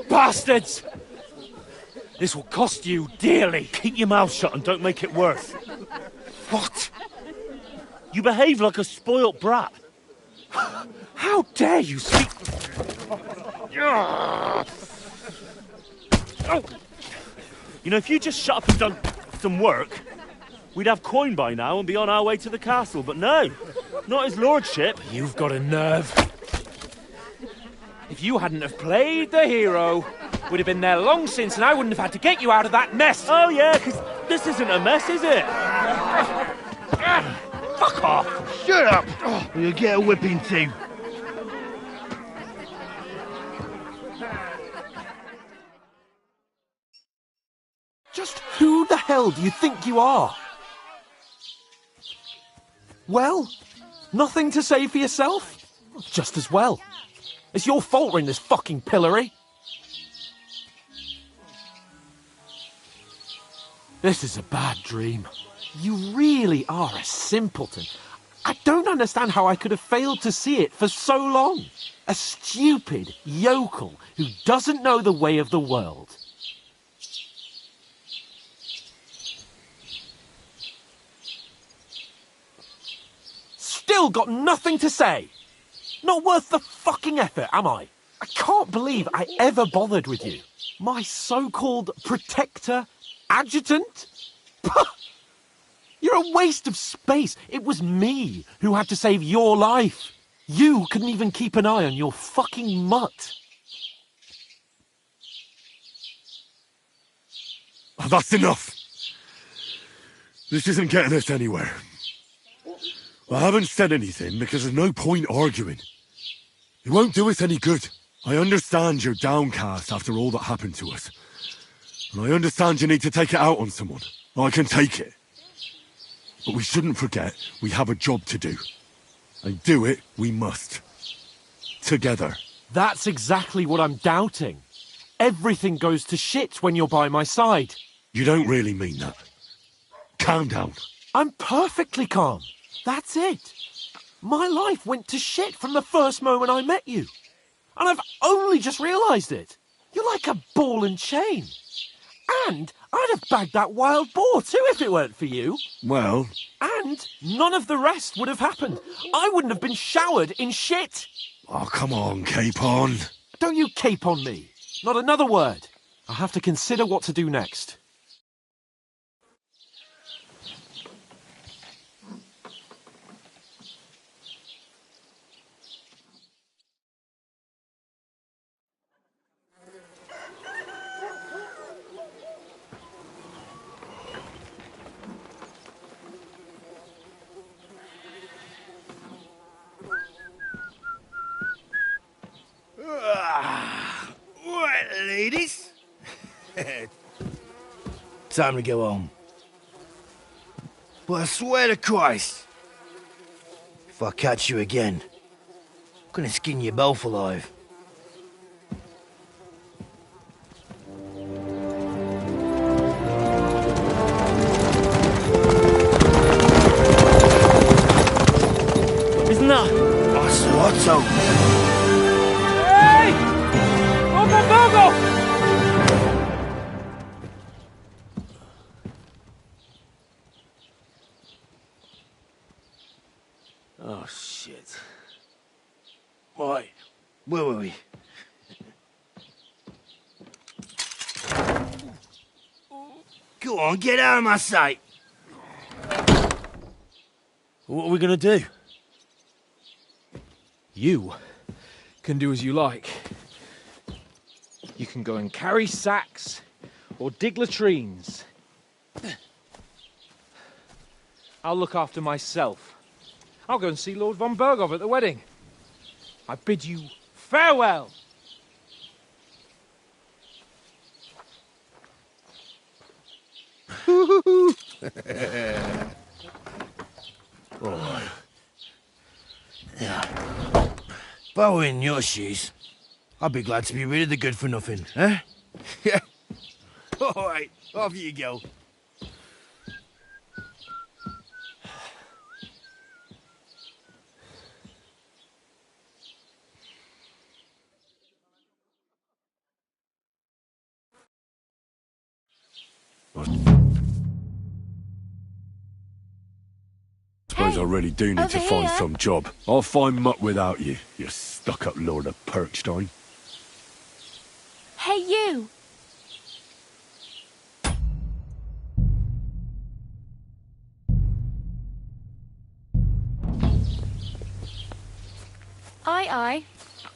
Bastards! This will cost you dearly. Keep your mouth shut and don't make it worse. What? You behave like a spoilt brat. How dare you speak... Oh. You know, if you just shut up and done some work, we'd have coin by now and be on our way to the castle. But no, not his lordship. You've got a nerve. If you hadn't have played the hero, we'd have been there long since and I wouldn't have had to get you out of that mess. Oh, yeah, because this isn't a mess, is it? Fuck off. Shut up! Or you'll get a whipping too. Just who the hell do you think you are? Well, nothing to say for yourself? Just as well. It's your fault we're in this fucking pillory. This is a bad dream. You really are a simpleton. I don't understand how I could have failed to see it for so long. A stupid yokel who doesn't know the way of the world. Still got nothing to say. Not worth the fucking effort, am I? I can't believe I ever bothered with you. My so-called protector, adjutant? You're a waste of space. It was me who had to save your life. You couldn't even keep an eye on your fucking mutt. Oh, that's enough. This isn't getting us anywhere. I haven't said anything because there's no point arguing. It won't do us any good. I understand you're downcast after all that happened to us. And I understand you need to take it out on someone. I can take it. But we shouldn't forget we have a job to do. And do it we must. Together. That's exactly what I'm doubting. Everything goes to shit when you're by my side. You don't really mean that. Calm down. I'm perfectly calm. That's it. My life went to shit from the first moment I met you. And I've only just realised it. You're like a ball and chain. And I'd have bagged that wild boar too if it weren't for you. Well... And none of the rest would have happened. I wouldn't have been showered in shit. Oh, come on, cape on. Don't you cape on me. Not another word. I'll have to consider what to do next. Right, ladies. Time to go home. But I swear to Christ, if I catch you again, I'm gonna skin you both alive. Isn't that? Otto! Hey! Bogo! Oh, shit. Right, where were we? Go on, get out of my sight! What are we gonna do? You can do as you like. You can go and carry sacks or dig latrines. I'll look after myself. I'll go and see Lord von Berghoff at the wedding. I bid you farewell. All right. Yeah. If I were in your shoes, I'd be glad to be rid of the good-for-nothing, eh? Yeah. All right, off you go. Suppose I really do need to find some job. I'll find muck without you, you stuck-up Lord of Perkstein. Hey, you! Aye.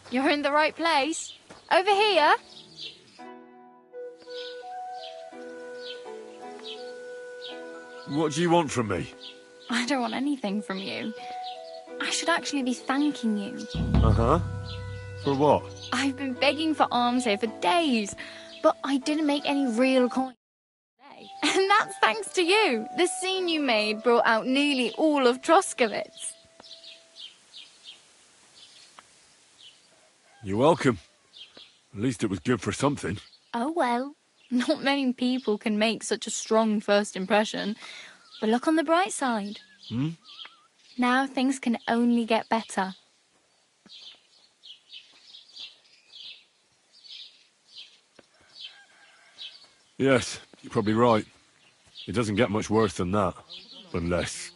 You're in the right place. Over here. What do you want from me? I don't want anything from you. I should actually be thanking you. Uh-huh. For what? I've been begging for alms here for days, but I didn't make any real coin today. And that's thanks to you. The scene you made brought out nearly all of Troskowitz. You're welcome. At least it was good for something. Oh well. Not many people can make such a strong first impression. But look on the bright side. Now things can only get better. Yes, you're probably right. It doesn't get much worse than that. Unless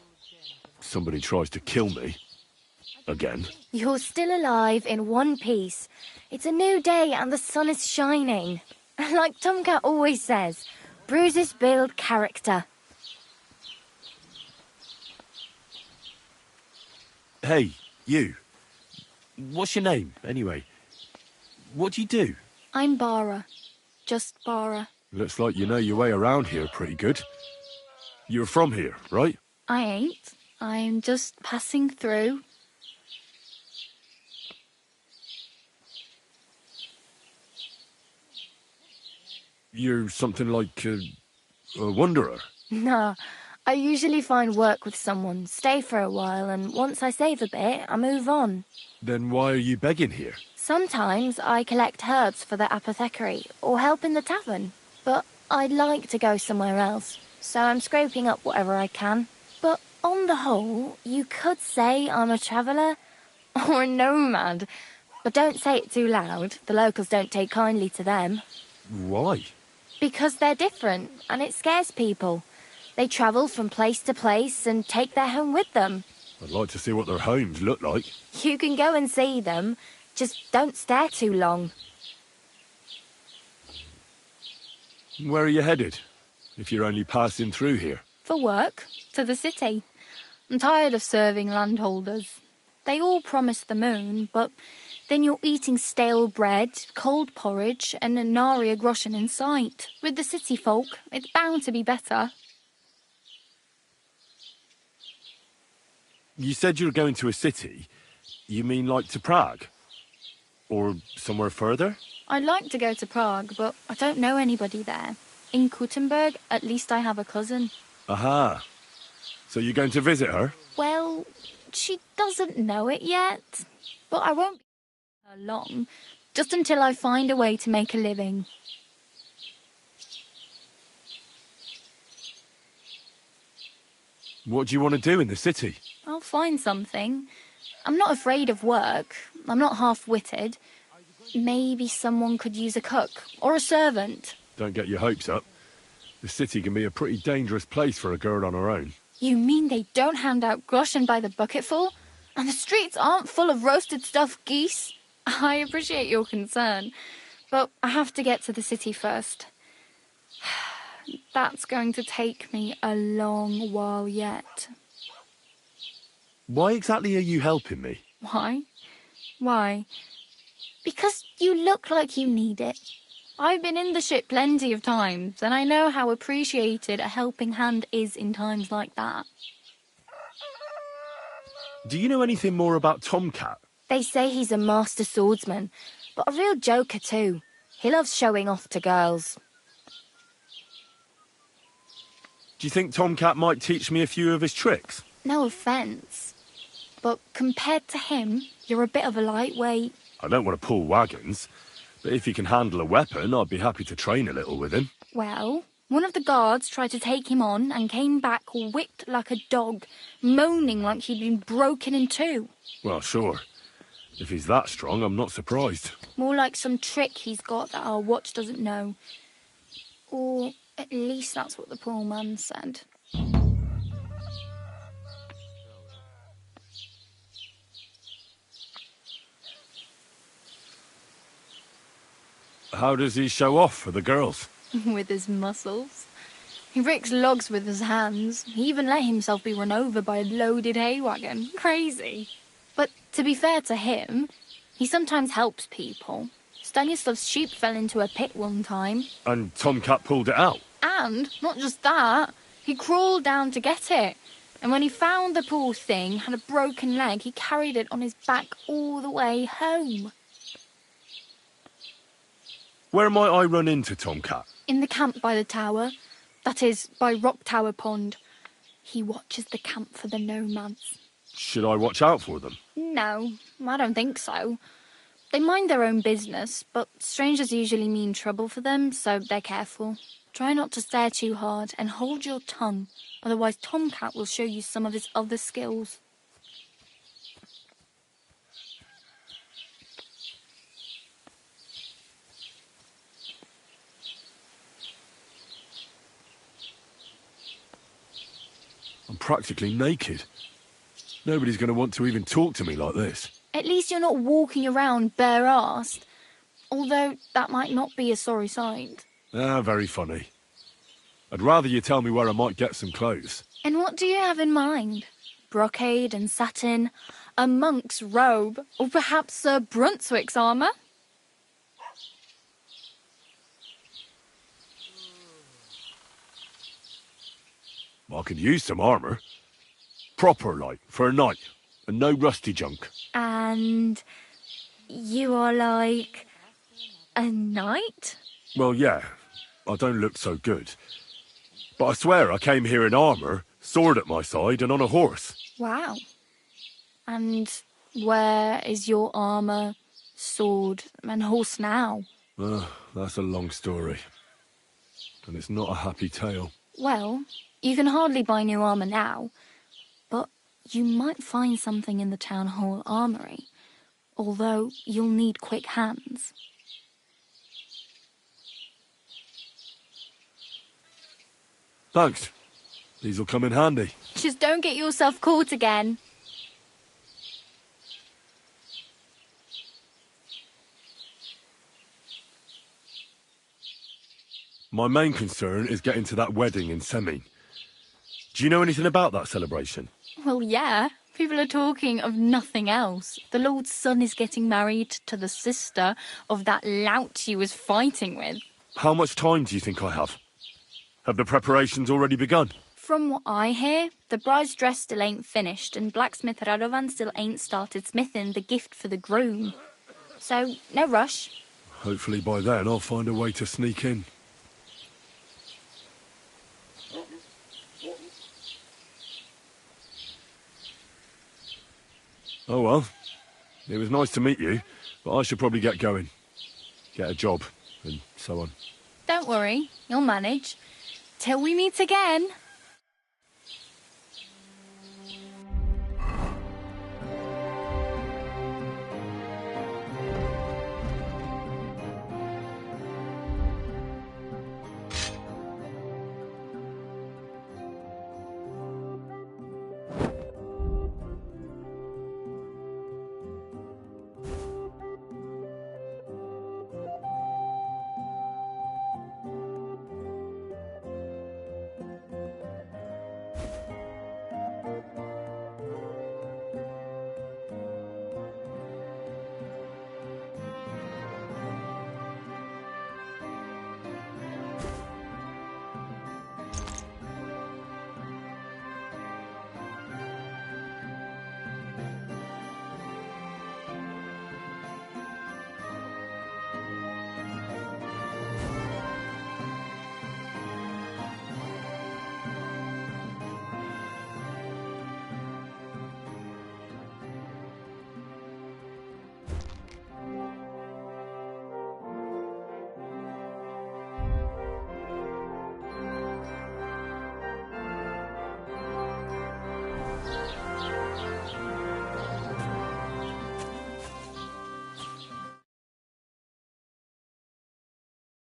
somebody tries to kill me. Again. You're still alive in one piece. It's a new day and the sun is shining. Like Tomcat always says, bruises build character. Hey, you. What's your name, anyway? What do you do? I'm Bara. Just Bara. Looks like you know your way around here pretty good. You're from here, right? I ain't. I'm just passing through. You're something like a wanderer. Nah, I usually find work with someone, stay for a while, and once I save a bit, I move on. Then why are you begging here? Sometimes I collect herbs for the apothecary, or help in the tavern. But I'd like to go somewhere else, so I'm scraping up whatever I can. But on the whole, you could say I'm a traveller, or a nomad. But don't say it too loud, the locals don't take kindly to them. Why? Because they're different, and it scares people. They travel from place to place and take their home with them. I'd like to see what their homes look like. You can go and see them, just don't stare too long. Where are you headed, if you're only passing through here? For work, to the city. I'm tired of serving landholders. They all promise the moon, but then you're eating stale bread, cold porridge, and nary a groschen in sight. With the city folk, it's bound to be better. You said you were going to a city. You mean like to Prague? Or somewhere further? I'd like to go to Prague, but I don't know anybody there. In Kuttenberg, at least I have a cousin. Aha. So you're going to visit her? Well, she doesn't know it yet. But I won't be with her long, just until I find a way to make a living. What do you want to do in the city? I'll find something. I'm not afraid of work. I'm not half-witted. Maybe someone could use a cook or a servant. Don't get your hopes up. The city can be a pretty dangerous place for a girl on her own. You mean they don't hand out groschen by the bucketful? And the streets aren't full of roasted stuffed geese? I appreciate your concern, but I have to get to the city first. That's going to take me a long while yet. Why exactly are you helping me? Why? Why? Because you look like you need it. I've been in the ship plenty of times, and I know how appreciated a helping hand is in times like that. Do you know anything more about Tomcat? They say he's a master swordsman, but a real joker too. He loves showing off to girls. Do you think Tomcat might teach me a few of his tricks? No offence, but compared to him, you're a bit of a lightweight. I don't want to pull wagons, but if he can handle a weapon, I'd be happy to train a little with him. Well, one of the guards tried to take him on and came back whipped like a dog, moaning like he'd been broken in two. Well, sure. If he's that strong, I'm not surprised. More like some trick he's got that our watch doesn't know. Or at least that's what the poor man said. How does he show off for the girls? With his muscles. He ricks logs with his hands. He even let himself be run over by a loaded hay wagon. Crazy. But to be fair to him, he sometimes helps people. Stanislav's sheep fell into a pit one time. And Tomcat pulled it out? And, not just that, he crawled down to get it. And when he found the poor thing had a broken leg, he carried it on his back all the way home. Where might I run into Tomcat? In the camp by the tower. That is, by Rock Tower Pond. He watches the camp for the nomads. Should I watch out for them? No, I don't think so. They mind their own business, but strangers usually mean trouble for them, so they're careful. Try not to stare too hard and hold your tongue, otherwise Tomcat will show you some of his other skills. I'm practically naked. Nobody's going to want to even talk to me like this. At least you're not walking around bare-arsed. Although that might not be a sorry sight. Ah, very funny. I'd rather you tell me where I might get some clothes. And what do you have in mind? Brocade and satin? A monk's robe? Or perhaps Sir Brunswick's armour? I could use some armour. Proper, like, for a night. And no rusty junk. And you are like a knight? Well, yeah. I don't look so good. But I swear I came here in armour, sword at my side, and on a horse. Wow. And where is your armour, sword, and horse now? That's a long story. And it's not a happy tale. Well, you can hardly buy new armour now, but you might find something in the town hall armoury, although you'll need quick hands. Thanks. These'll come in handy. Just don't get yourself caught again. My main concern is getting to that wedding in Semin. Do you know anything about that celebration? Well, yeah. People are talking of nothing else. The Lord's son is getting married to the sister of that lout he was fighting with. How much time do you think I have? Have the preparations already begun? From what I hear, the bride's dress still ain't finished, and blacksmith Radovan still ain't started smithing the gift for the groom. So, no rush. Hopefully by then I'll find a way to sneak in. Oh well, it was nice to meet you, but I should probably get going. Get a job, and so on. Don't worry, you'll manage. Till we meet again.